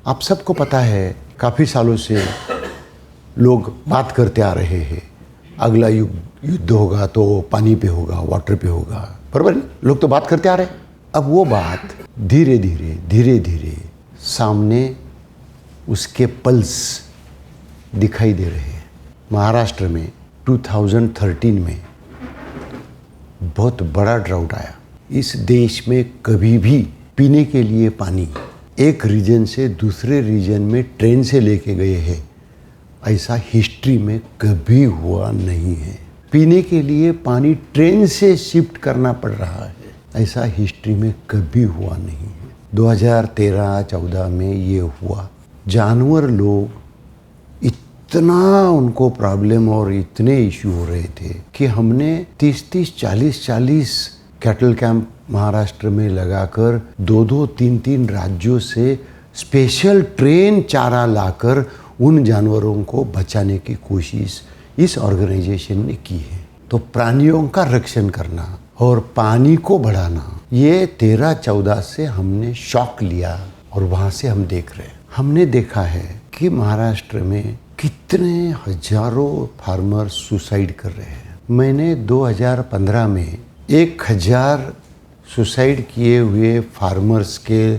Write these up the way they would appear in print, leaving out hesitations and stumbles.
आप सबको पता है काफ़ी सालों से लोग बात करते आ रहे हैं, अगला युद्ध होगा तो पानी पे होगा, वाटर पे होगा, बराबर। लोग तो बात करते आ रहे हैं। अब वो बात धीरे धीरे सामने उसके पल्स दिखाई दे रहे हैं। महाराष्ट्र में 2013 में बहुत बड़ा ड्राउट आया। इस देश में कभी भी पीने के लिए पानी एक रीजन से दूसरे रीजन में ट्रेन से लेके गए हैं, ऐसा हिस्ट्री में कभी हुआ नहीं है। पीने के लिए पानी ट्रेन से शिफ्ट करना पड़ रहा है, ऐसा हिस्ट्री में कभी हुआ नहीं है। 2013-14 में ये हुआ। जानवर लोग इतना उनको प्रॉब्लम और इतने इश्यू हो रहे थे कि हमने 30-30, 40-40 कैटल कैंप महाराष्ट्र में लगाकर 2-2, 3-3 राज्यों से स्पेशल ट्रेन चारा लाकर उन जानवरों को बचाने की कोशिश इस ऑर्गेनाइजेशन ने की है। तो प्राणियों का रक्षण करना और पानी को बढ़ाना, ये 13-14 से हमने शॉक लिया और वहाँ से हम देख रहे हैं। हमने देखा है कि महाराष्ट्र में कितने हजारों फार्मर सुसाइड कर रहे हैं। मैंने 2015 में 1000 सुसाइड किए हुए फार्मर्स के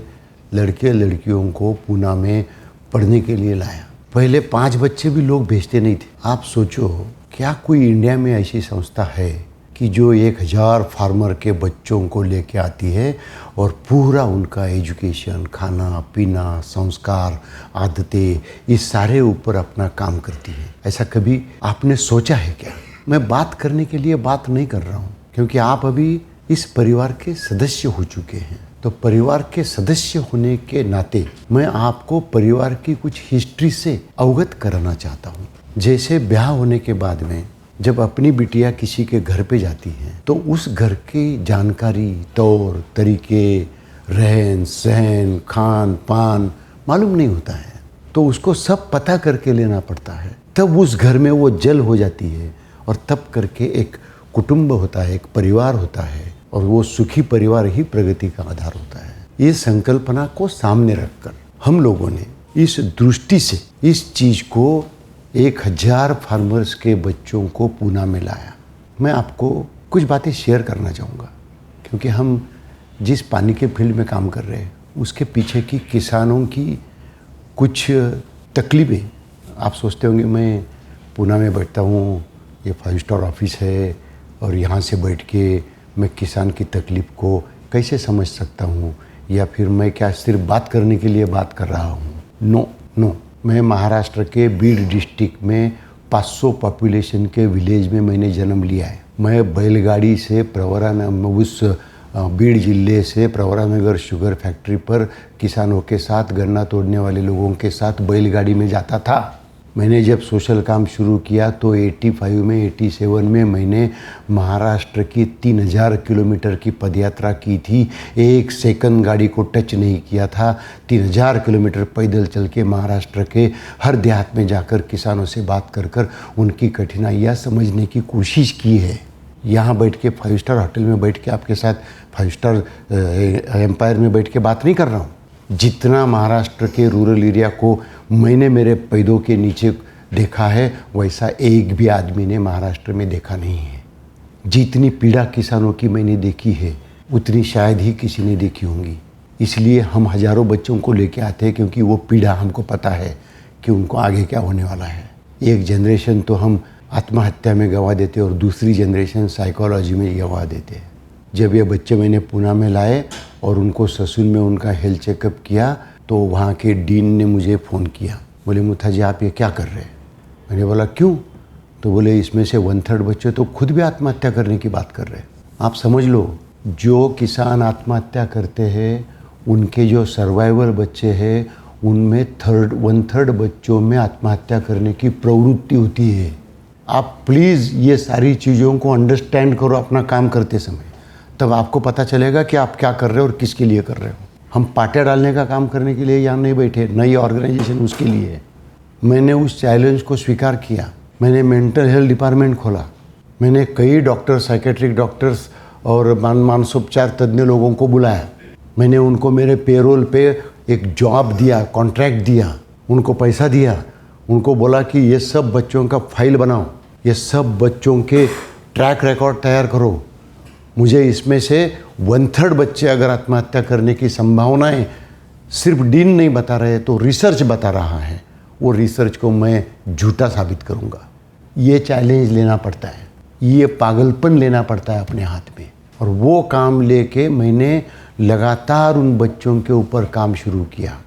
लड़के लड़कियों को पूना में पढ़ने के लिए लाया। पहले 5 बच्चे भी लोग भेजते नहीं थे। आप सोचो, क्या कोई इंडिया में ऐसी संस्था है कि जो 1000 फार्मर के बच्चों को लेके आती है और पूरा उनका एजुकेशन, खाना पीना, संस्कार, आदतें, इस सारे ऊपर अपना काम करती है? ऐसा कभी आपने सोचा है क्या? मैं बात करने के लिए बात नहीं कर रहा हूँ, क्योंकि आप अभी इस परिवार के सदस्य हो चुके हैं। तो परिवार के सदस्य होने के नाते मैं आपको परिवार की कुछ हिस्ट्री से अवगत कराना चाहता हूँ। जैसे ब्याह होने के बाद में जब अपनी बिटिया किसी के घर पे जाती है तो उस घर की जानकारी, तौर तरीके, रहन सहन, खान पान मालूम नहीं होता है, तो उसको सब पता करके लेना पड़ता है। तब उस घर में वो जल हो जाती है और तब करके एक कुटुंब होता है, एक परिवार होता है, और वो सुखी परिवार ही प्रगति का आधार होता है। ये संकल्पना को सामने रखकर हम लोगों ने इस दृष्टि से इस चीज को 1000 फार्मर्स के बच्चों को पूना में लाया। मैं आपको कुछ बातें शेयर करना चाहूँगा, क्योंकि हम जिस पानी के फील्ड में काम कर रहे हैं उसके पीछे की किसानों की कुछ तकलीफें आप सोचते होंगे। मैं पूना में बैठता हूँ, ये 5 स्टार ऑफिस है, और यहाँ से बैठ के मैं किसान की तकलीफ़ को कैसे समझ सकता हूँ, या फिर मैं क्या सिर्फ बात करने के लिए बात कर रहा हूँ? नो, मैं महाराष्ट्र के बीड डिस्ट्रिक्ट में 500 पॉपुलेशन के विलेज में मैंने जन्म लिया है। मैं बैलगाड़ी से उस बीड जिले से प्रवरानगर शुगर फैक्ट्री पर किसानों के साथ, गन्ना तोड़ने वाले लोगों के साथ बैलगाड़ी में जाता था। मैंने जब सोशल काम शुरू किया तो 85 में 87 में मैंने महाराष्ट्र की 3000 किलोमीटर की पदयात्रा की थी। एक सेकंड गाड़ी को टच नहीं किया था। 3000 किलोमीटर पैदल चल के महाराष्ट्र के हर देहात में जाकर किसानों से बात कर कर उनकी कठिनाइयाँ समझने की कोशिश की है। यहाँ बैठ के 5 स्टार होटल में बैठ के आपके साथ 5 स्टार एम्पायर में बैठ के बात नहीं कर रहा हूँ। जितना महाराष्ट्र के रूरल एरिया को मैंने मेरे पैदों के नीचे देखा है, वैसा एक भी आदमी ने महाराष्ट्र में देखा नहीं है। जितनी पीड़ा किसानों की मैंने देखी है उतनी शायद ही किसी ने देखी होंगी। इसलिए हम हजारों बच्चों को लेके आते हैं, क्योंकि वो पीड़ा हमको पता है कि उनको आगे क्या होने वाला है। एक जनरेशन तो हम आत्महत्या में गंवा देते और दूसरी जनरेशन साइकोलॉजी में गंवा देते। जब ये बच्चे मैंने पूना में लाए और उनको ससुर में उनका हेल्थ चेकअप किया तो वहाँ के डीन ने मुझे फ़ोन किया, बोले मुथा जी आप ये क्या कर रहे हैं? मैंने बोला क्यों? तो बोले इसमें से 1/3 बच्चे तो खुद भी आत्महत्या करने की बात कर रहे हैं। आप समझ लो, जो किसान आत्महत्या करते हैं उनके जो सर्वाइवल बच्चे हैं उनमें 1/3 बच्चों में आत्महत्या करने की प्रवृत्ति होती है। आप प्लीज़ ये सारी चीज़ों को अंडरस्टैंड करो अपना काम करते समय, तब आपको पता चलेगा कि आप क्या कर रहे हो और किसके लिए कर रहे हो। हम पाटे डालने का काम करने के लिए यहाँ नहीं बैठे, नई ऑर्गेनाइजेशन उसके लिए है। मैंने उस चैलेंज को स्वीकार किया। मैंने मेंटल हेल्थ डिपार्टमेंट खोला। मैंने कई डॉक्टर, साइकेट्रिक डॉक्टर्स और मानसोपचार तज्ञ लोगों को बुलाया। मैंने उनको मेरे पेरोल पे एक जॉब दिया, कॉन्ट्रैक्ट दिया, उनको पैसा दिया, उनको बोला कि ये सब बच्चों का फाइल बनाओ, ये सब बच्चों के ट्रैक रिकॉर्ड तैयार करो, मुझे इसमें से 1/3 बच्चे अगर आत्महत्या करने की संभावनाएं सिर्फ डीन नहीं बता रहे तो रिसर्च बता रहा है, वो रिसर्च को मैं झूठा साबित करूंगा। ये चैलेंज लेना पड़ता है, ये पागलपन लेना पड़ता है अपने हाथ में। और वो काम लेके मैंने लगातार उन बच्चों के ऊपर काम शुरू किया,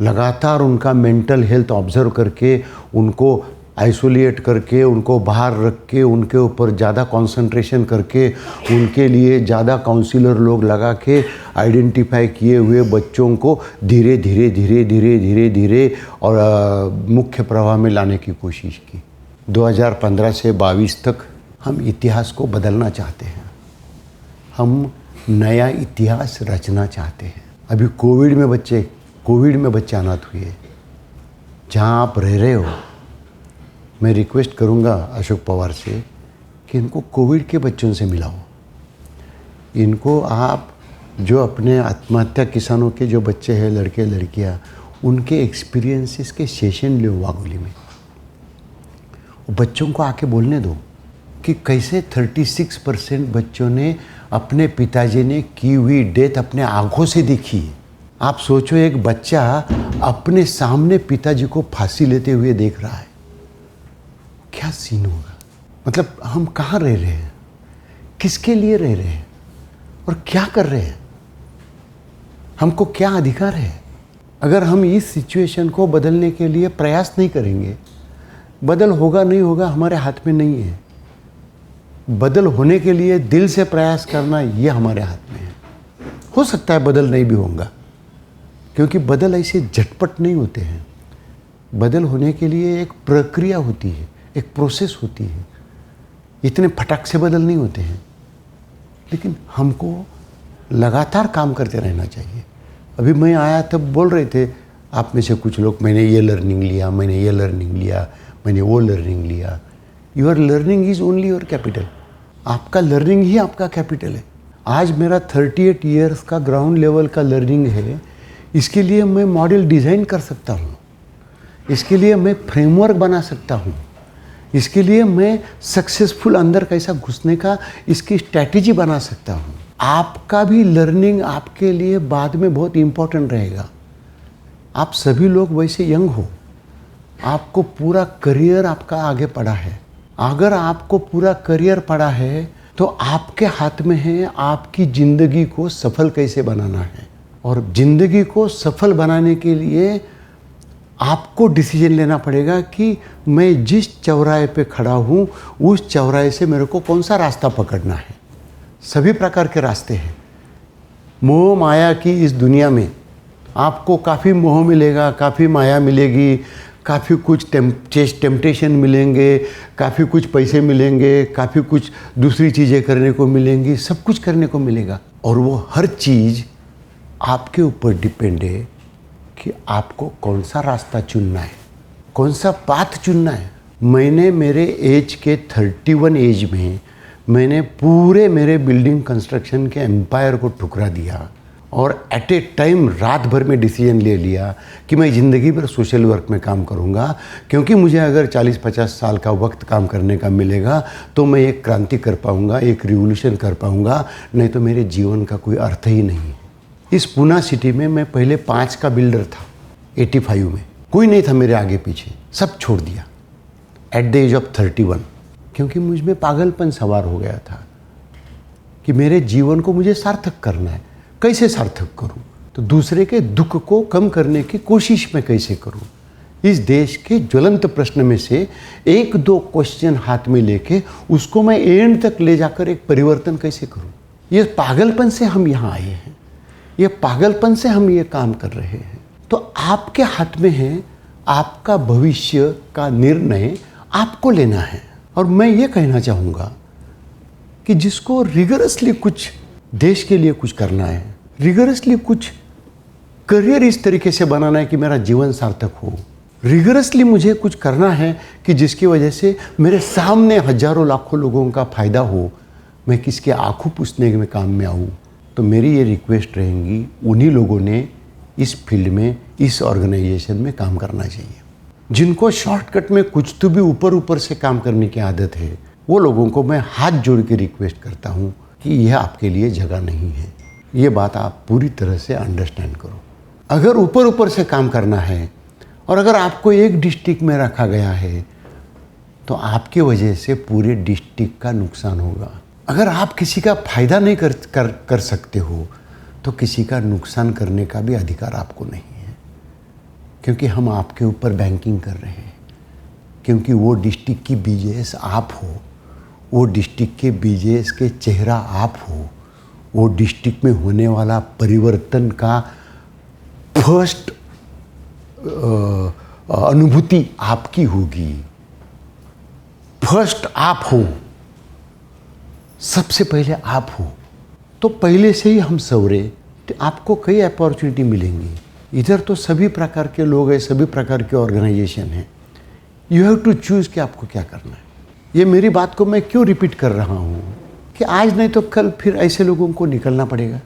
लगातार उनका मेंटल हेल्थ ऑब्जर्व करके, उनको आइसोलेट करके, उनको बाहर रख के, उनके ऊपर ज़्यादा कंसंट्रेशन करके, उनके लिए ज़्यादा काउंसलर लोग लगा के आइडेंटिफाई किए हुए बच्चों को धीरे धीरे धीरे धीरे धीरे धीरे और मुख्य प्रवाह में लाने की कोशिश की। 2015 से 22 तक हम इतिहास को बदलना चाहते हैं, हम नया इतिहास रचना चाहते हैं। अभी कोविड में बच्चे अनाथ हुए। जहाँ आप रह रहे हो, मैं रिक्वेस्ट करूँगा अशोक पवार से कि इनको कोविड के बच्चों से मिलाओ। इनको आप जो अपने आत्महत्या किसानों के जो बच्चे हैं, लड़के लड़कियाँ, उनके एक्सपीरियंसेस के सेशन लो वागोली में। बच्चों को आके बोलने दो कि कैसे 36% बच्चों ने अपने पिताजी ने की हुई डेथ अपने आँखों से देखी। आप सोचो, एक बच्चा अपने सामने पिताजी को फांसी लेते हुए देख रहा है, क्या सीन होगा। मतलब हम कहाँ रह रहे हैं, किसके लिए रह रहे हैं और क्या कर रहे हैं, हमको क्या अधिकार है। अगर हम इस सिचुएशन को बदलने के लिए प्रयास नहीं करेंगे, बदल होगा नहीं होगा हमारे हाथ में नहीं है। बदल होने के लिए दिल से प्रयास करना ये हमारे हाथ में है। हो सकता है बदल नहीं भी होगा, क्योंकि बदल ऐसे झटपट नहीं होते हैं। बदल होने के लिए एक प्रक्रिया होती है, एक प्रोसेस होती है, इतने फटाक से बदल नहीं होते हैं। लेकिन हमको लगातार काम करते रहना चाहिए। अभी मैं आया तब बोल रहे थे आप में से कुछ लोग, मैंने ये लर्निंग लिया, मैंने ये लर्निंग लिया, मैंने वो लर्निंग लिया। Your learning is only your capital. आपका लर्निंग ही आपका कैपिटल है। आज मेरा 38 ईयर्स का ग्राउंड लेवल का लर्निंग है। इसके लिए मैं मॉडल डिज़ाइन कर सकता हूँ, इसके लिए मैं फ्रेमवर्क बना सकता हूँ, इसके लिए मैं सक्सेसफुल अंदर कैसा घुसने का इसकी स्ट्रैटेजी बना सकता हूँ। आपका भी लर्निंग आपके लिए बाद में बहुत इम्पोर्टेंट रहेगा। आप सभी लोग वैसे यंग हो, आपको पूरा करियर आपका आगे पड़ा है। अगर आपको पूरा करियर पड़ा है तो आपके हाथ में है आपकी ज़िंदगी को सफल कैसे बनाना है। और ज़िंदगी को सफल बनाने के लिए आपको डिसीजन लेना पड़ेगा कि मैं जिस चौराहे पे खड़ा हूँ उस चौराहे से मेरे को कौन सा रास्ता पकड़ना है। सभी प्रकार के रास्ते हैं। मोह माया की इस दुनिया में आपको काफ़ी मोह मिलेगा, काफ़ी माया मिलेगी, काफ़ी कुछ टेम्पटेशन मिलेंगे, काफ़ी कुछ पैसे मिलेंगे, काफ़ी कुछ दूसरी चीज़ें करने को मिलेंगी, सब कुछ करने को मिलेगा। और वो हर चीज़ आपके ऊपर डिपेंड है कि आपको कौन सा रास्ता चुनना है, कौन सा पाथ चुनना है। मैंने मेरे एज के 31 एज में मैंने पूरे मेरे बिल्डिंग कंस्ट्रक्शन के एम्पायर को ठुकरा दिया और एट ए टाइम रात भर में डिसीजन ले लिया कि मैं ज़िंदगी भर सोशल वर्क में काम करूँगा, क्योंकि मुझे अगर 40-50 साल का वक्त काम करने का मिलेगा तो मैं एक क्रांति कर पाऊँगा, एक रिवोल्यूशन कर पाऊँगा, नहीं तो मेरे जीवन का कोई अर्थ ही नहीं है। इस पूना सिटी में मैं पहले 5 का बिल्डर था। 85 में कोई नहीं था मेरे आगे पीछे, सब छोड़ दिया एट द एज ऑफ 31, क्योंकि मुझ में पागलपन सवार हो गया था कि मेरे जीवन को मुझे सार्थक करना है। कैसे सार्थक करूं? तो दूसरे के दुख को कम करने की कोशिश मैं कैसे करूं? इस देश के ज्वलंत प्रश्न में से 1-2 क्वेश्चन हाथ में लेके उसको मैं एंड तक ले जाकर एक परिवर्तन कैसे करूं? ये पागलपन से हम यहाँ आए हैं, ये पागलपन से हम ये काम कर रहे हैं। तो आपके हाथ में है, आपका भविष्य का निर्णय आपको लेना है। और मैं ये कहना चाहूँगा कि जिसको रिगरसली कुछ देश के लिए कुछ करना है, रिगरसली कुछ करियर इस तरीके से बनाना है कि मेरा जीवन सार्थक हो, रिगरसली मुझे कुछ करना है कि जिसकी वजह से मेरे सामने हजारों लाखों लोगों का फ़ायदा हो, मैं किसके आंखों पूछने में काम में आऊँ, तो मेरी ये रिक्वेस्ट रहेंगी उन्हीं लोगों ने इस फील्ड में, इस ऑर्गेनाइजेशन में काम करना चाहिए। जिनको शॉर्टकट में कुछ तो भी ऊपर ऊपर से काम करने की आदत है, वो लोगों को मैं हाथ जोड़ के रिक्वेस्ट करता हूँ कि यह आपके लिए जगह नहीं है। ये बात आप पूरी तरह से अंडरस्टैंड करो। अगर ऊपर ऊपर से काम करना है और अगर आपको एक डिस्ट्रिक्ट में रखा गया है तो आपके वजह से पूरे डिस्ट्रिक्ट का नुकसान होगा। अगर आप किसी का फायदा नहीं कर सकते हो तो किसी का नुकसान करने का भी अधिकार आपको नहीं है, क्योंकि हम आपके ऊपर बैंकिंग कर रहे हैं, क्योंकि वो डिस्ट्रिक्ट की बीजेएस आप हो, वो डिस्ट्रिक्ट के बीजेएस के चेहरा आप हो, वो डिस्ट्रिक्ट में होने वाला परिवर्तन का फर्स्ट अनुभूति आपकी होगी। फर्स्ट आप हो, सबसे पहले आप हो। तो पहले से ही हम सवरे तो आपको कई अपॉर्चुनिटी मिलेंगी। इधर तो सभी प्रकार के लोग हैं, सभी प्रकार के ऑर्गेनाइजेशन हैं। यू हैव टू चूज़ कि आपको क्या करना है। ये मेरी बात को मैं क्यों रिपीट कर रहा हूँ कि आज नहीं तो कल फिर ऐसे लोगों को निकलना पड़ेगा,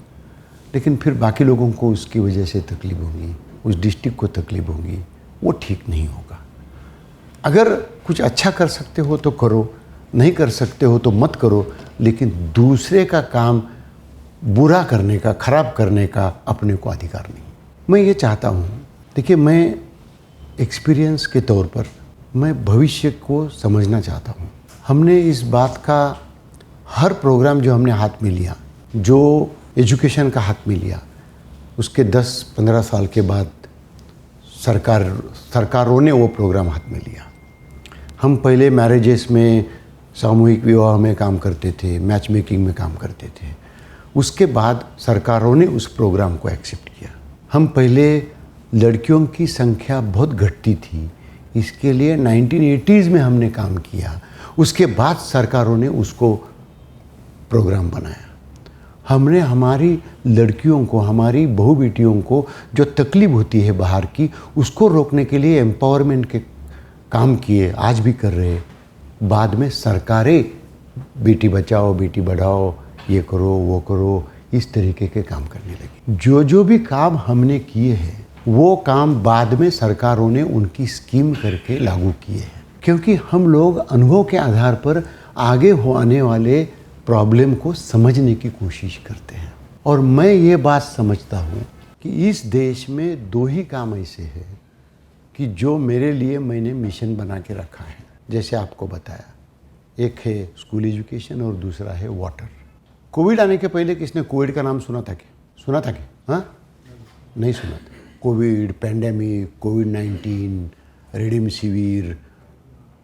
लेकिन फिर बाकी लोगों को उसकी वजह से तकलीफ होगी, उस डिस्ट्रिक्ट को तकलीफ होगी। वो ठीक नहीं होगा। अगर कुछ अच्छा कर सकते हो तो करो, नहीं कर सकते हो तो मत करो, लेकिन दूसरे का काम बुरा करने का, खराब करने का अपने को अधिकार नहीं। मैं ये चाहता हूँ, देखिए, मैं एक्सपीरियंस के तौर पर मैं भविष्य को समझना चाहता हूँ। हमने इस बात का हर प्रोग्राम जो हमने हाथ में लिया, जो एजुकेशन का हाथ में लिया, उसके 10-15 साल के बाद सरकारों ने वो प्रोग्राम हाथ में लिया। हम पहले मैरिजेस में, सामूहिक विवाह में काम करते थे, मैच मेकिंग में काम करते थे। उसके बाद सरकारों ने उस प्रोग्राम को एक्सेप्ट किया। हम पहले लड़कियों की संख्या बहुत घटती थी, इसके लिए 1980s में हमने काम किया। उसके बाद सरकारों ने उसको प्रोग्राम बनाया। हमने हमारी लड़कियों को, हमारी बहू बेटियों को जो तकलीफ होती है बाहर की, उसको रोकने के लिए एम्पावरमेंट के काम किए, आज भी कर रहे। बाद में सरकारें बेटी बचाओ, बेटी बढ़ाओ, ये करो, वो करो, इस तरीके के काम करने लगी। जो भी काम हमने किए हैं वो काम बाद में सरकारों ने उनकी स्कीम करके लागू किए हैं, क्योंकि हम लोग अनुभव के आधार पर आगे आने वाले प्रॉब्लम को समझने की कोशिश करते हैं। और मैं ये बात समझता हूँ कि इस देश में 2 ही काम ऐसे हैं कि जो मेरे लिए मैंने मिशन बना के रखा है। जैसे आपको बताया, एक है स्कूल एजुकेशन और दूसरा है वाटर। कोविड आने के पहले किसने कोविड का नाम सुना था क्या? हाँ, नहीं सुना था। कोविड, पैंडेमिक, कोविड-19, रेमडेसिविर,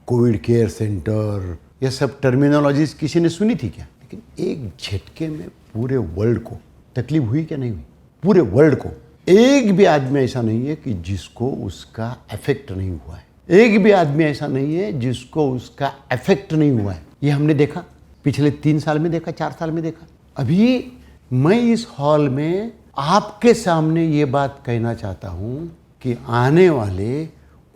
कोविड केयर सेंटर, ये सब टर्मिनोलॉजीज किसी ने सुनी थी क्या? लेकिन एक झटके में पूरे वर्ल्ड को तकलीफ हुई क्या? नहीं हुई। पूरे वर्ल्ड को एक भी आदमी ऐसा नहीं है कि जिसको उसका इफेक्ट नहीं हुआ है। एक भी आदमी ऐसा नहीं है जिसको उसका इफेक्ट नहीं हुआ है। ये हमने देखा, पिछले 3 साल में देखा, 4 साल में देखा। अभी मैं इस हॉल में आपके सामने ये बात कहना चाहता हूँ कि आने वाले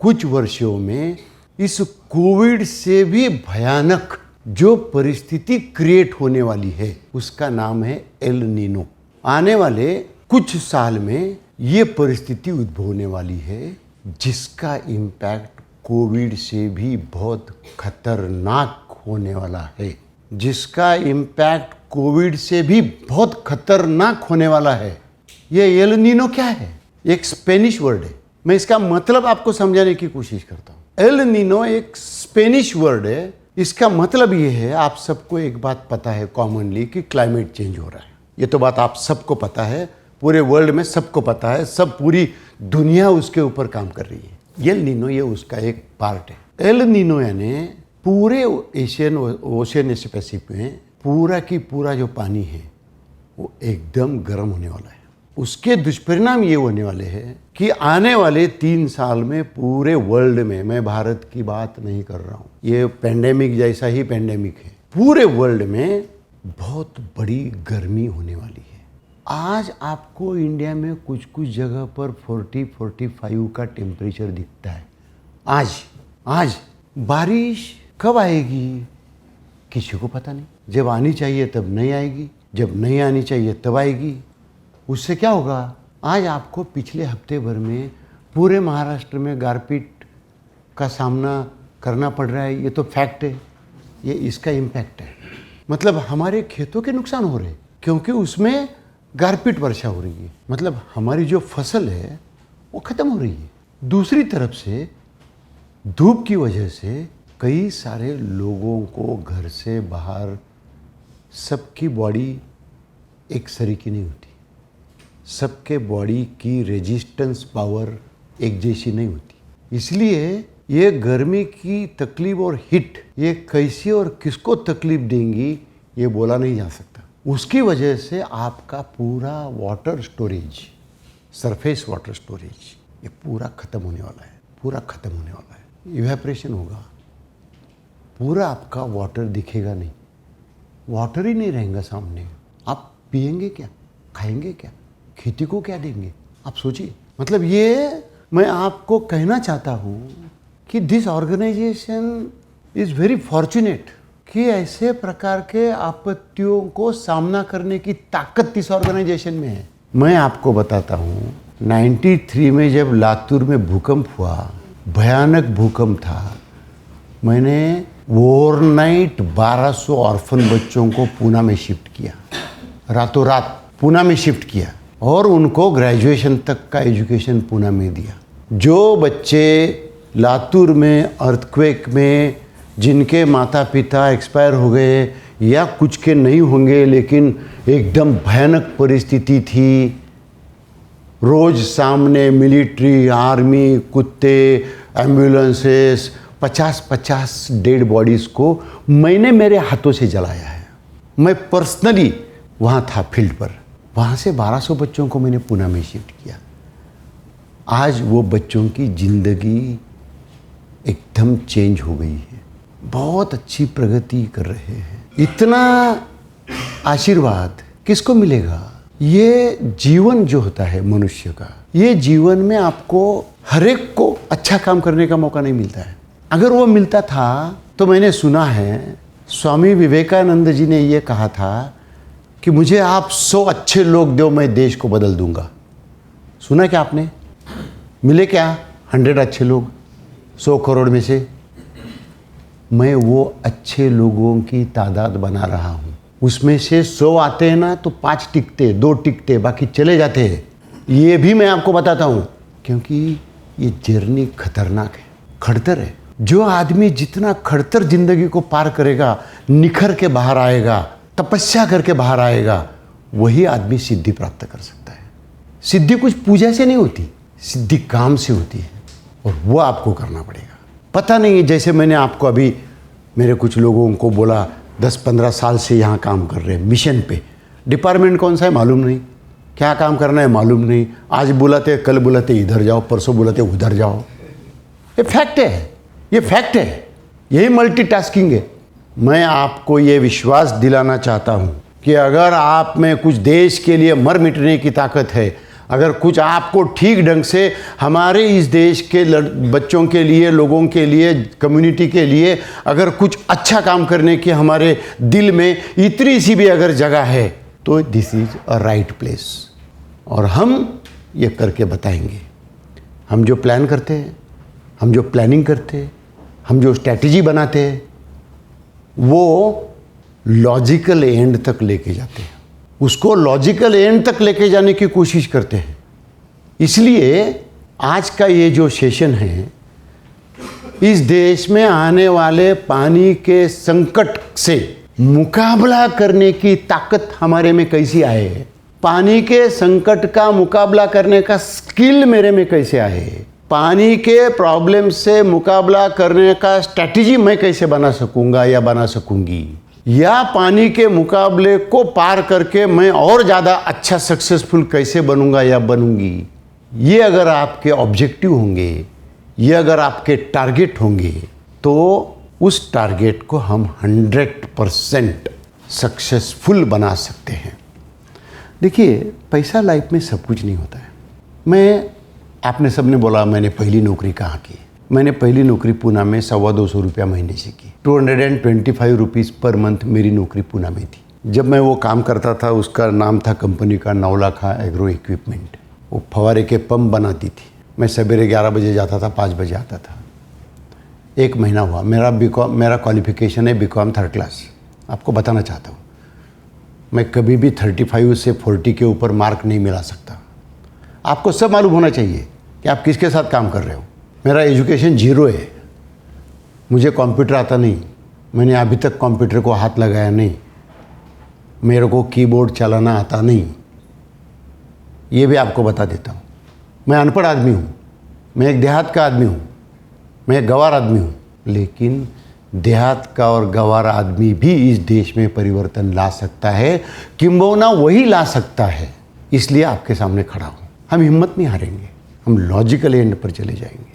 कुछ वर्षों में इस कोविड से भी भयानक जो परिस्थिति क्रिएट होने वाली है, उसका नाम है एल नीनो। आने वाले कुछ साल में ये परिस्थिति उद्भव होने वाली है, जिसका इम्पैक्ट कोविड से भी बहुत खतरनाक होने वाला है। जिसका इम्पैक्ट कोविड से भी बहुत खतरनाक होने वाला है। ये एल नीनो क्या है? एक स्पेनिश वर्ड है। मैं इसका मतलब आपको समझाने की कोशिश करता हूँ। एल नीनो एक स्पेनिश वर्ड है। इसका मतलब ये है, आप सबको एक बात पता है कॉमनली कि क्लाइमेट चेंज हो रहा है। ये तो बात आप सबको पता है, पूरे वर्ल्ड में सबको पता है, सब पूरी दुनिया उसके ऊपर काम कर रही है। एल नीनो ये उसका एक पार्ट है। एल नीनो यानी पूरे एशियन ओशियन पैसिफिक में पूरा की पूरा जो पानी है वो एकदम गर्म होने वाला है। उसके दुष्परिणाम ये होने वाले हैं कि आने वाले 3 साल में पूरे वर्ल्ड में, मैं भारत की बात नहीं कर रहा हूँ, ये पैंडेमिक जैसा ही पैंडेमिक है, पूरे वर्ल्ड में बहुत बड़ी गर्मी होने वाली है। आज आपको इंडिया में कुछ कुछ जगह पर 40-45 का टेम्परेचर दिखता है। आज बारिश कब आएगी किसी को पता नहीं। जब आनी चाहिए तब नहीं आएगी, जब नहीं आनी चाहिए तब आएगी। उससे क्या होगा? आज आपको पिछले हफ्ते भर में पूरे महाराष्ट्र में गारपीट का सामना करना पड़ रहा है, ये तो फैक्ट है, ये इसका इम्पैक्ट है। मतलब हमारे खेतों के नुकसान हो रहे हैं क्योंकि उसमें गारपीट वर्षा हो रही है, मतलब हमारी जो फसल है वो ख़त्म हो रही है। दूसरी तरफ से धूप की वजह से कई सारे लोगों को घर से बाहर, सबकी बॉडी एक सरीकी नहीं होती, सबके बॉडी की रेजिस्टेंस पावर एक जैसी नहीं होती। इसलिए ये गर्मी की तकलीफ और हिट ये कैसी और किसको तकलीफ देंगी ये बोला नहीं जा सकता। उसकी वजह से आपका पूरा water storage, surface water storage ये पूरा ख़त्म होने वाला है, पूरा ख़त्म होने वाला है। इवेपोरेशन होगा, पूरा आपका वाटर दिखेगा नहीं, वाटर ही नहीं रहेगा सामने। आप पिएंगे क्या, खाएंगे क्या, खेती को क्या देंगे, आप सोचिए। मतलब ये मैं आपको कहना चाहता हूँ कि this organisation is very fortunate कि ऐसे प्रकार के आपत्तियों को सामना करने की ताकत इस ऑर्गेनाइजेशन में है। मैं आपको बताता हूँ 93 में जब लातूर में भूकंप हुआ, भयानक भूकंप था, मैंने ओवरनाइट 1200 ऑर्फन बच्चों को पूना में शिफ्ट किया, रातों रात पूना में शिफ्ट किया और उनको ग्रेजुएशन तक का एजुकेशन पूना में दिया। जो बच्चे लातूर में अर्थक्वेक में जिनके माता पिता एक्सपायर हो गए या कुछ के नहीं होंगे, लेकिन एकदम भयानक परिस्थिति थी, रोज सामने मिलिट्री, आर्मी, कुत्ते, एम्बुलेंसेस, 50-50 डेड बॉडीज़ को मैंने मेरे हाथों से जलाया है। मैं पर्सनली वहाँ था फील्ड पर, वहाँ से 1200 बच्चों को मैंने पूना में शिफ्ट किया। आज वो बच्चों की ज़िंदगी एकदम चेंज हो गई है, बहुत अच्छी प्रगति कर रहे हैं। इतना आशीर्वाद किसको मिलेगा? ये जीवन जो होता है मनुष्य का, ये जीवन में आपको हर एक को अच्छा काम करने का मौका नहीं मिलता है। अगर वो मिलता था तो मैंने सुना है स्वामी विवेकानंद जी ने ये कहा था कि मुझे आप 100 अच्छे लोग दो, मैं देश को बदल दूंगा। सुना क्या आपने? मिले क्या 100 अच्छे लोग 100 करोड़ में से? मैं वो अच्छे लोगों की तादाद बना रहा हूँ। उसमें से 100 आते हैं ना तो 5 टिकते, 2 टिकते, बाकी चले जाते हैं। ये भी मैं आपको बताता हूँ क्योंकि ये जर्नी खतरनाक है, खड़तर है। जो आदमी जितना खड़तर जिंदगी को पार करेगा, निखर के बाहर आएगा, तपस्या करके बाहर आएगा, वही आदमी सिद्धि प्राप्त कर सकता है। सिद्धि कुछ पूजा से नहीं होती, सिद्धि काम से होती है और वो आपको करना पड़ेगा। पता नहीं है, जैसे मैंने आपको अभी मेरे कुछ लोगों को बोला 10-15 साल से यहाँ काम कर रहे हैं मिशन पे, डिपार्टमेंट कौन सा है मालूम नहीं, क्या काम करना है मालूम नहीं, आज बुलाते कल बुलाते इधर जाओ, परसों बुलाते उधर जाओ। ये फैक्ट है, ये फैक्ट है, यही मल्टीटास्किंग है। मैं आपको ये विश्वास दिलाना चाहता हूँ कि अगर आप में कुछ देश के लिए मर मिटने की ताकत है, अगर कुछ आपको ठीक ढंग से हमारे इस देश के बच्चों के लिए, लोगों के लिए, कम्युनिटी के लिए अगर कुछ अच्छा काम करने की हमारे दिल में इतनी सी भी अगर जगह है तो this is a right place. और हम ये करके बताएंगे। हम जो प्लान करते हैं, हम जो प्लानिंग करते हैं, हम जो स्ट्रैटेजी बनाते हैं, वो लॉजिकल एंड तक लेके जाते हैं, उसको लॉजिकल एंड तक लेके जाने की कोशिश करते हैं। इसलिए आज का ये जो सेशन है, इस देश में आने वाले पानी के संकट से मुकाबला करने की ताकत हमारे में कैसी आए, पानी के संकट का मुकाबला करने का स्किल मेरे में कैसे आए, पानी के प्रॉब्लम से मुकाबला करने का स्ट्रैटेजी मैं कैसे बना सकूंगा या बना सकूंगी, या पानी के मुकाबले को पार करके मैं और ज़्यादा अच्छा सक्सेसफुल कैसे बनूंगा या बनूंगी। ये अगर आपके ऑब्जेक्टिव होंगे, ये अगर आपके टारगेट होंगे, तो उस टारगेट को हम 100% सक्सेसफुल बना सकते हैं। देखिए, पैसा लाइफ में सब कुछ नहीं होता है। आपने सबने बोला मैंने पहली नौकरी कहाँ की। मैंने पहली नौकरी पूना में 250 रुपया महीने से की। 225 रुपीज़ पर मंथ मेरी नौकरी पूना में थी। जब मैं वो काम करता था उसका नाम था कंपनी का नौलाखा एग्रो इक्विपमेंट। वो फवारे के पंप बनाती थी। मैं सवेरे 11 बजे जाता था, 5 बजे आता था। 1 महीना हुआ। मेरा क्वालिफिकेशन है बीकॉम 3rd क्लास। आपको बताना चाहता हूँ, मैं कभी भी 35 से 40 के ऊपर मार्क नहीं मिला सकता। आपको सब मालूम होना चाहिए कि आप किसके साथ काम कर रहे हो। मेरा एजुकेशन 0 है। मुझे कंप्यूटर आता नहीं, मैंने अभी तक कंप्यूटर को हाथ लगाया नहीं। मेरे को कीबोर्ड चलाना आता नहीं, ये भी आपको बता देता हूँ। मैं अनपढ़ आदमी हूँ, मैं एक देहात का आदमी हूँ, मैं एक गंवार आदमी हूँ। लेकिन देहात का और गंवार आदमी भी इस देश में परिवर्तन ला सकता है, किंबहुना वही ला सकता है। इसलिए आपके सामने खड़ा हूँ। हम हिम्मत नहीं हारेंगे, हम लॉजिकल एंड पर चले जाएंगे,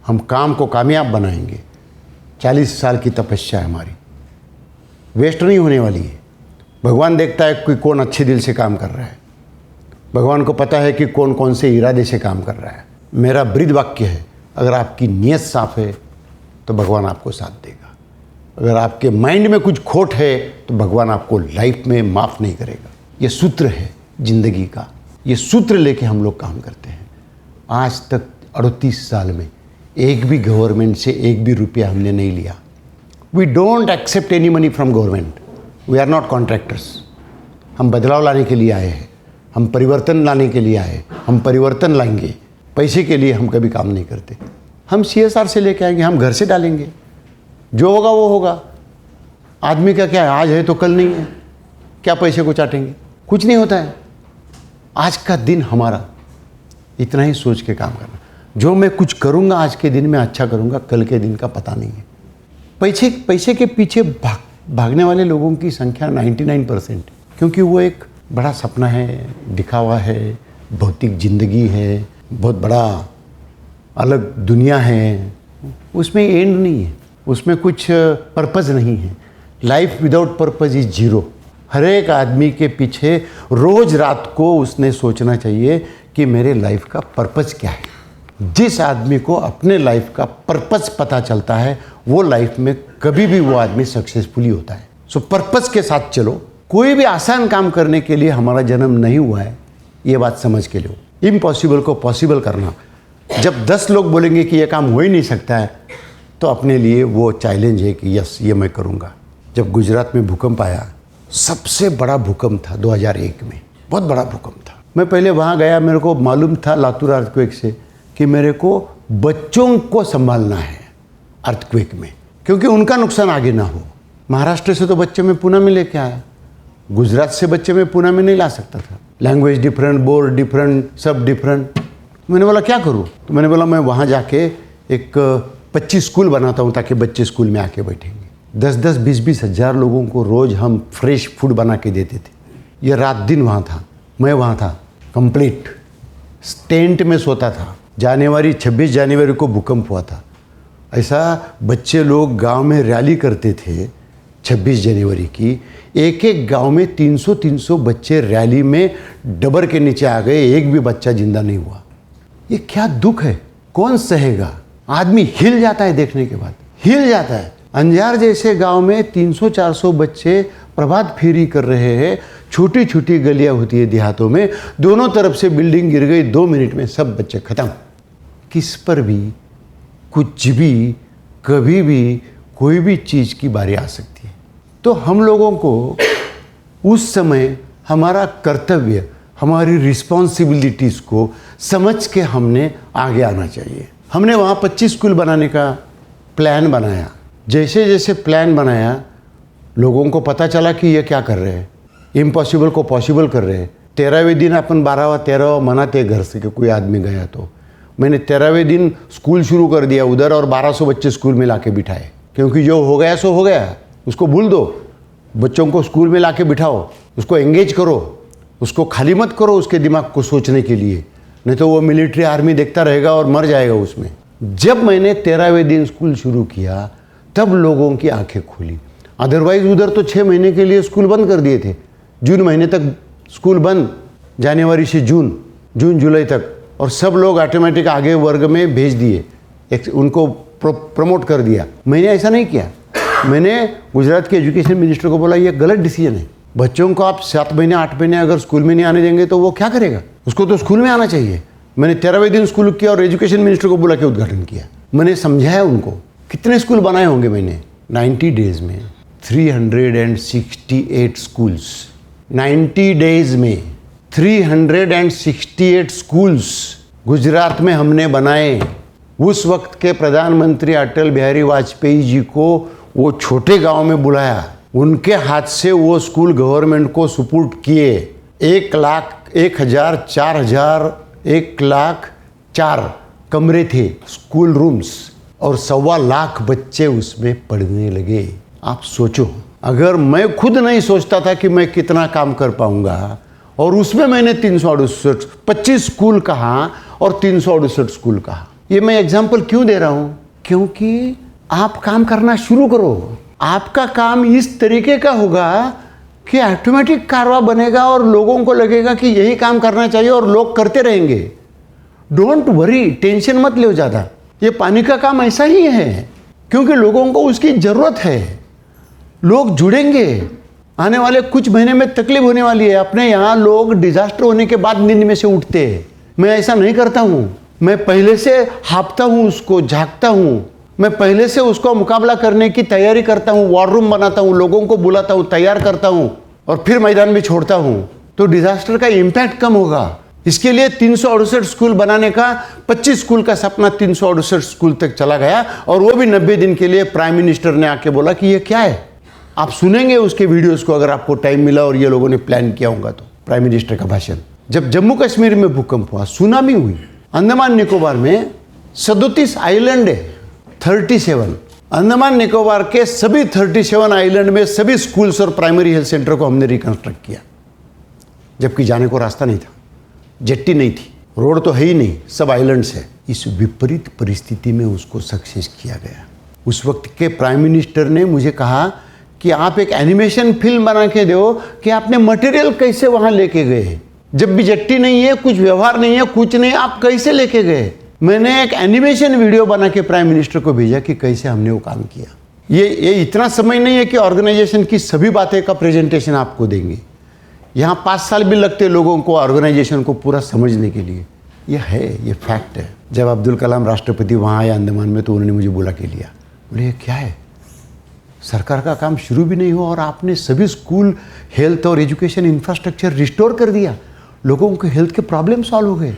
हम काम को कामयाब बनाएंगे। 40 साल की तपस्या है हमारी, वेस्ट नहीं होने वाली है। भगवान देखता है कि कौन अच्छे दिल से काम कर रहा है। भगवान को पता है कि कौन कौन से इरादे से काम कर रहा है। मेरा ब्रीद वाक्य है, अगर आपकी नीयत साफ है तो भगवान आपको साथ देगा। अगर आपके माइंड में कुछ खोट है तो भगवान आपको लाइफ में माफ़ नहीं करेगा। ये सूत्र है जिंदगी का, ये सूत्र लेके हम लोग काम करते हैं। आज तक 38 साल में एक भी गवर्नमेंट से एक भी रुपया हमने नहीं लिया। We don't accept any money from government. We are not contractors. हम बदलाव लाने के लिए आए हैं, हम परिवर्तन लाने के लिए आए, हम परिवर्तन लाएंगे। पैसे के लिए हम कभी काम नहीं करते। हम CSR से लेके आएंगे, हम घर से डालेंगे, जो होगा वो होगा। आदमी का क्या है, आज है तो कल नहीं है। क्या पैसे को चाटेंगे, कुछ नहीं होता है। आज का दिन हमारा, इतना ही सोच के काम करना। जो मैं कुछ करूँगा आज के दिन में अच्छा करूँगा, कल के दिन का पता नहीं है। पैसे के पीछे भागने वाले लोगों की संख्या 99%, क्योंकि वो एक बड़ा सपना है, दिखावा है, भौतिक जिंदगी है, बहुत बड़ा अलग दुनिया है। उसमें एंड नहीं है, उसमें कुछ पर्पज़ नहीं है। Life without purpose is 0। हर एक आदमी के पीछे रोज़ रात को उसने सोचना चाहिए कि मेरे लाइफ का पर्पज़ क्या है। जिस आदमी को अपने लाइफ का पर्पज़ पता चलता है वो लाइफ में कभी भी वो आदमी सक्सेसफुली होता है। सो पर्पज़ के साथ चलो। कोई भी आसान काम करने के लिए हमारा जन्म नहीं हुआ है, ये बात समझ के लो। इम्पॉसिबल को पॉसिबल करना। जब 10 लोग बोलेंगे कि ये काम हो ही नहीं सकता है, तो अपने लिए वो चैलेंज है कि यस, ये मैं करूँगा। जब गुजरात में भूकंप आया, सबसे बड़ा भूकंप था 2001 में, बहुत बड़ा भूकंप था। मैं पहले वहाँ गया, मेरे को मालूम था लातूर अर्थक्वेक से कि मेरे को बच्चों को संभालना है अर्थक्वेक में, क्योंकि उनका नुकसान आगे ना हो। महाराष्ट्र से तो बच्चे मैं पुणे में लेके आया, गुजरात से बच्चे मैं पुणे में नहीं ला सकता था। लैंग्वेज डिफरेंट, बोर्ड डिफरेंट, सब डिफरेंट। मैंने बोला क्या करूँ, तो मैंने बोला मैं वहाँ जाके एक 25 स्कूल बनाता हूँ ताकि बच्चे स्कूल में आके बैठेंगे। 10-10, 20-20 हज़ार लोगों को रोज़ हम फ्रेश फूड बना के देते थे। ये रात दिन वहाँ था, मैं वहाँ था, कंप्लीट टेंट में सोता था। 26 जनवरी को भूकंप हुआ था। ऐसा बच्चे लोग गांव में रैली करते थे 26 जनवरी की। एक एक गांव में 300 बच्चे रैली में डबर के नीचे आ गए, एक भी बच्चा जिंदा नहीं हुआ। ये क्या दुख है, कौन सहेगा। आदमी हिल जाता है देखने के बाद, हिल जाता है। अंजार जैसे गांव में 300-400 बच्चे प्रभात फेरी कर रहे हैं। छोटी छोटी गलियां होती है देहातों में, दोनों तरफ से बिल्डिंग गिर गई, 2 मिनट में सब बच्चे खत्म। किस पर भी कुछ भी कभी भी कोई भी चीज़ की बारी आ सकती है। तो हम लोगों को उस समय हमारा कर्तव्य, हमारी रिस्पॉन्सिबिलिटीज़ को समझ के हमने आगे आना चाहिए। हमने वहाँ 25 स्कूल बनाने का प्लान बनाया। जैसे जैसे प्लान बनाया, लोगों को पता चला कि ये क्या कर रहे हैं, इम्पॉसिबल को पॉसिबल कर रहे हैं। 13वें दिन अपन 12वां मनाते घर से कि कोई आदमी गया, तो मैंने 13वें दिन स्कूल शुरू कर दिया उधर, और 1200 बच्चे स्कूल में लाके बिठाए। क्योंकि जो हो गया सो हो गया, उसको भूल दो। बच्चों को स्कूल में लाके बिठाओ, उसको एंगेज करो, उसको खाली मत करो उसके दिमाग को सोचने के लिए, नहीं तो वो मिलिट्री आर्मी देखता रहेगा और मर जाएगा उसमें। जब मैंने 13वें दिन स्कूल शुरू किया तब लोगों की आंखें खुली। अदरवाइज उधर तो 6 महीने के लिए स्कूल बंद कर दिए थे। जून महीने तक स्कूल बंद, जनवरी से जून जुलाई तक, और सब लोग ऑटोमेटिक आगे वर्ग में भेज दिए, उनको प्रमोट कर दिया। मैंने ऐसा नहीं किया। मैंने गुजरात के एजुकेशन मिनिस्टर को बोला ये गलत डिसीजन है। बच्चों को आप 7 महीने 8 महीने अगर स्कूल में नहीं आने देंगे तो वो क्या करेगा। उसको तो स्कूल में आना चाहिए। मैंने 13वें दिन स्कूल किया और एजुकेशन मिनिस्टर को बुला के उद्घाटन किया। मैंने समझाया उनको। कितने स्कूल बनाए होंगे मैंने 90 डेज में? 368 स्कूल्स। 90 डेज में 368 स्कूल्स गुजरात में हमने बनाए। उस वक्त के प्रधानमंत्री अटल बिहारी वाजपेयी जी को वो छोटे गांव में बुलाया, उनके हाथ से वो स्कूल गवर्नमेंट को सुपुर्द किए। 1,04,000 कमरे थे, स्कूल रूम्स, और 1.25 लाख बच्चे उसमें पढ़ने लगे। आप सोचो, अगर मैं खुद नहीं सोचता था कि मैं कितना काम कर पाऊंगा, और उसमें मैंने 368 25 स्कूल कहा और 368 स्कूल कहा। ये मैं एग्जाम्पल क्यों दे रहा हूं? क्योंकि आप काम करना शुरू करो। आपका काम इस तरीके का होगा कि ऑटोमेटिक कारवा बनेगा और लोगों को लगेगा कि यही काम करना चाहिए और लोग करते रहेंगे। डोंट वरी, टेंशन मत लो ज़्यादा। ये पानी का काम ऐसा ही है, क्योंकि लोगों को उसकी ज़रूरत है। लोग जुड़ेंगे। आने वाले कुछ महीने में तकलीफ होने वाली है। अपने यहाँ लोग डिजास्टर होने के बाद नींद में से उठते हैं। मैं ऐसा नहीं करता हूँ। मैं पहले से हाँपता हूँ, उसको झाँकता हूँ। मैं पहले से उसको मुकाबला करने की तैयारी करता हूँ। वॉर रूम बनाता हूँ, लोगों को बुलाता हूँ, तैयार करता हूँ और फिर मैदान में छोड़ता हूँ, तो डिजास्टर का इम्पैक्ट कम होगा। इसके लिए 368 स्कूल बनाने का 25 स्कूल का सपना 368 स्कूल तक चला गया, और वो भी 90 दिन के लिए। प्राइम मिनिस्टर ने आके बोला कि ये क्या है। आप सुनेंगे उसके वीडियोस को अगर आपको टाइम मिला और ये लोगों ने प्लान किया होगा तो। प्राइम मिनिस्टर का भाषण। जब जम्मू कश्मीर में भूकंप हुआ, सुनामी हुई, अंडमान निकोबार में 37 आइलैंड है, 37। अंडमान निकोबार के सभी 37 आइलैंड में सभी स्कूल्स और प्राइमरी हेल्थ सेंटर को हमने रिकंस्ट्रक्ट किया, जबकि जाने को रास्ता नहीं था, जेट्टी नहीं थी, रोड तो है ही नहीं, सब आइलैंड्स है। इस विपरीत परिस्थिति में उसको सक्सेस किया गया। उस वक्त के प्राइम मिनिस्टर ने मुझे कहा कि आप एक एनिमेशन फिल्म बना के दो कि आपने मटेरियल कैसे वहां लेके गए। जब भी जेट्टी नहीं है, कुछ व्यवहार नहीं है, कुछ नहीं, आप कैसे लेके गए। मैंने एक एनिमेशन वीडियो बना के प्राइम मिनिस्टर को भेजा कि कैसे हमने वो काम किया। ये इतना समय नहीं है कि ऑर्गेनाइजेशन की सभी बातें का प्रेजेंटेशन आपको देंगे। यहाँ 5 साल भी लगते लोगों को ऑर्गेनाइजेशन को पूरा समझने के लिए। ये है, ये फैक्ट है। जब अब्दुल कलाम राष्ट्रपति वहाँ आए अंडमान में, तो उन्होंने मुझे बुला के लिया। बोले ये क्या है, सरकार का काम शुरू भी नहीं हुआ और आपने सभी स्कूल, हेल्थ और एजुकेशन इंफ्रास्ट्रक्चर रिस्टोर कर दिया। लोगों के हेल्थ के प्रॉब्लम सॉल्व हो गए,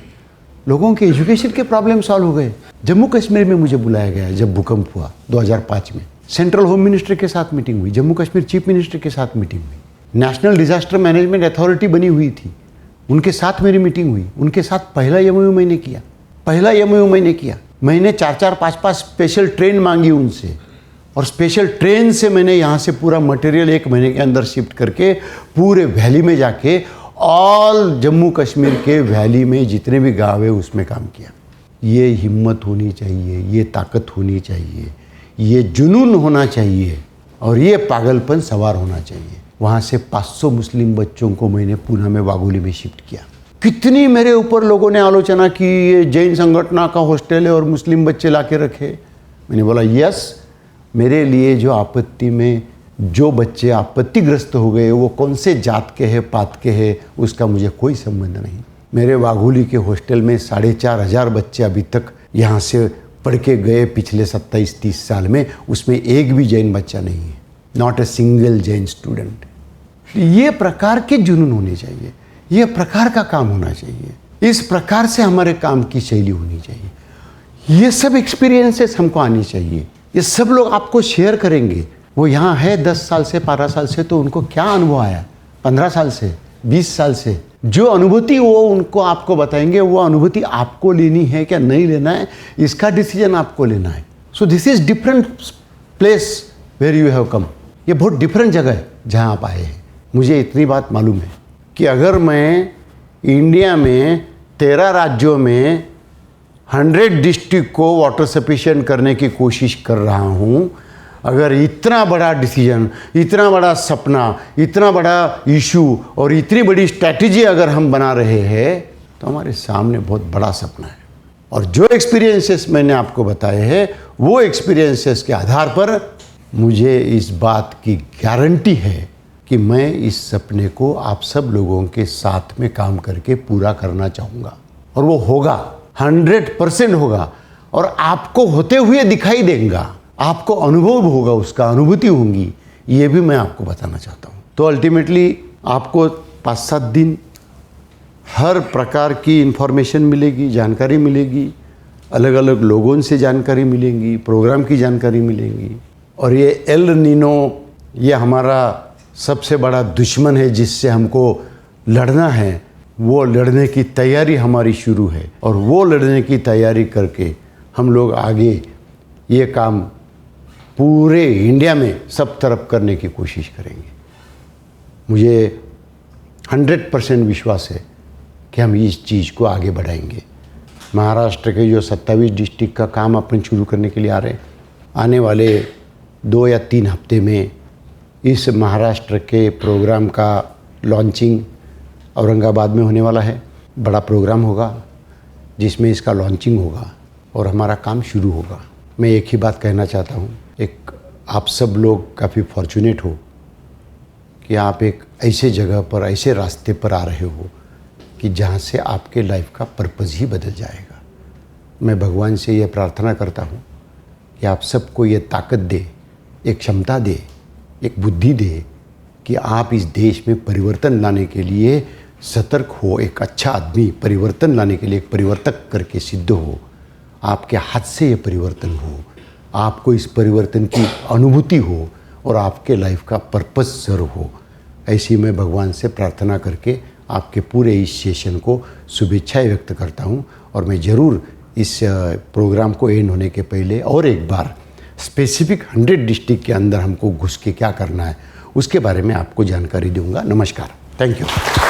लोगों के एजुकेशन के प्रॉब्लम सॉल्व हो गए। जम्मू कश्मीर में मुझे बुलाया गया जब भूकंप हुआ 2005 में। सेंट्रल होम मिनिस्टर के साथ मीटिंग हुई, जम्मू कश्मीर चीफ मिनिस्टर के साथ मीटिंग हुई, नेशनल डिजास्टर मैनेजमेंट अथॉरिटी बनी हुई थी, उनके साथ मेरी मीटिंग हुई। उनके साथ पहला एमओयू मैंने किया, मैंने 4-4, 5-5 स्पेशल ट्रेन मांगी उनसे, और स्पेशल ट्रेन से मैंने यहाँ से पूरा मटेरियल 1 महीने के अंदर शिफ्ट करके पूरे वैली में जाके ऑल जम्मू कश्मीर के वैली में जितने भी गाँव है उसमें काम किया। ये हिम्मत होनी चाहिए, ये ताकत होनी चाहिए, ये जुनून होना चाहिए, और ये पागलपन सवार होना चाहिए। वहाँ से 500 मुस्लिम बच्चों को मैंने पूना में वाघोली में शिफ्ट किया। कितनी मेरे ऊपर लोगों ने आलोचना की, ये जैन संगठन का हॉस्टल है और मुस्लिम बच्चे ला के रखे। मैंने बोला यस, मेरे लिए जो आपत्ति में जो बच्चे आपत्तिग्रस्त हो गए वो कौन से जात के हैं, पात के हैं, उसका मुझे कोई संबंध नहीं। मेरे वाघोली के हॉस्टल में 4,500 बच्चे अभी तक यहाँ से पढ़ के गए पिछले 27-30 साल में, उसमें एक भी जैन बच्चा नहीं है, not a single Jain student. ये प्रकार के जुनून होने चाहिए, ये प्रकार का काम होना चाहिए, इस प्रकार से हमारे काम की शैली होनी चाहिए। ये सब एक्सपीरियंसेस हमको आनी चाहिए, ये सब लोग आपको शेयर करेंगे। वो यहाँ है 10 साल से, 12 साल से, तो उनको क्या अनुभव आया, 15 साल से, 20 साल से, जो अनुभूति वो उनको आपको बताएंगे, वो अनुभूति आपको लेनी है क्या नहीं लेना है, इसका डिसीजन आपको लेना है। So this is different place where you have come. ये बहुत डिफरेंट जगह है जहाँ आप आए हैं। मुझे इतनी बात मालूम है कि अगर मैं इंडिया में 13 राज्यों में 100 डिस्ट्रिक्ट को वाटर सफिशिएंट करने की कोशिश कर रहा हूँ, अगर इतना बड़ा डिसीजन, इतना बड़ा सपना, इतना बड़ा इशू और इतनी बड़ी स्ट्रैटेजी अगर हम बना रहे हैं, तो हमारे सामने बहुत बड़ा सपना है। और जो एक्सपीरियंसेस मैंने आपको बताए हैं, वो एक्सपीरियंसेस के आधार पर मुझे इस बात की गारंटी है कि कि मैं इस सपने को आप सब लोगों के साथ में काम करके पूरा करना चाहूँगा, और वो होगा, 100% होगा, और आपको होते हुए दिखाई देगा, आपको अनुभव होगा, उसका अनुभूति होंगी, ये भी मैं आपको बताना चाहता हूँ। तो अल्टीमेटली आपको 5-7 दिन हर प्रकार की इन्फॉर्मेशन मिलेगी, जानकारी मिलेगी, अलग अलग लोगों से जानकारी मिलेंगी, प्रोग्राम की जानकारी मिलेंगी। और ये एल नीनो, ये हमारा सबसे बड़ा दुश्मन है जिससे हमको लड़ना है, वो लड़ने की तैयारी हमारी शुरू है, और वो लड़ने की तैयारी करके हम लोग आगे ये काम पूरे इंडिया में सब तरफ करने की कोशिश करेंगे। मुझे 100% विश्वास है कि हम इस चीज़ को आगे बढ़ाएंगे। महाराष्ट्र के जो 27 डिस्ट्रिक्ट का काम अपन शुरू करने के लिए आ रहे हैं, आने वाले 2 या 3 हफ्ते में इस महाराष्ट्र के प्रोग्राम का लॉन्चिंग औरंगाबाद में होने वाला है। बड़ा प्रोग्राम होगा जिसमें इसका लॉन्चिंग होगा और हमारा काम शुरू होगा। मैं एक ही बात कहना चाहता हूँ, एक आप सब लोग काफ़ी फॉर्चुनेट हो कि आप एक ऐसे जगह पर, ऐसे रास्ते पर आ रहे हो कि जहाँ से आपके लाइफ का पर्पज़ ही बदल जाएगा। मैं भगवान से ये प्रार्थना करता हूँ कि आप सबको ये ताकत दे, एक क्षमता दे, एक बुद्धि दे कि आप इस देश में परिवर्तन लाने के लिए सतर्क हो, एक अच्छा आदमी परिवर्तन लाने के लिए एक परिवर्तक करके सिद्ध हो। आपके हाथ से ये परिवर्तन हो, आपको इस परिवर्तन की अनुभूति हो और आपके लाइफ का पर्पस सर्व हो। ऐसी मैं भगवान से प्रार्थना करके आपके पूरे इस सेशन को शुभेच्छाएं व्यक्त करता हूं। और मैं ज़रूर इस प्रोग्राम को एंड होने के पहले और एक बार स्पेसिफिक 100 डिस्ट्रिक्ट के अंदर हमको घुस के क्या करना है उसके बारे में आपको जानकारी दूंगा। नमस्कार, थैंक यू।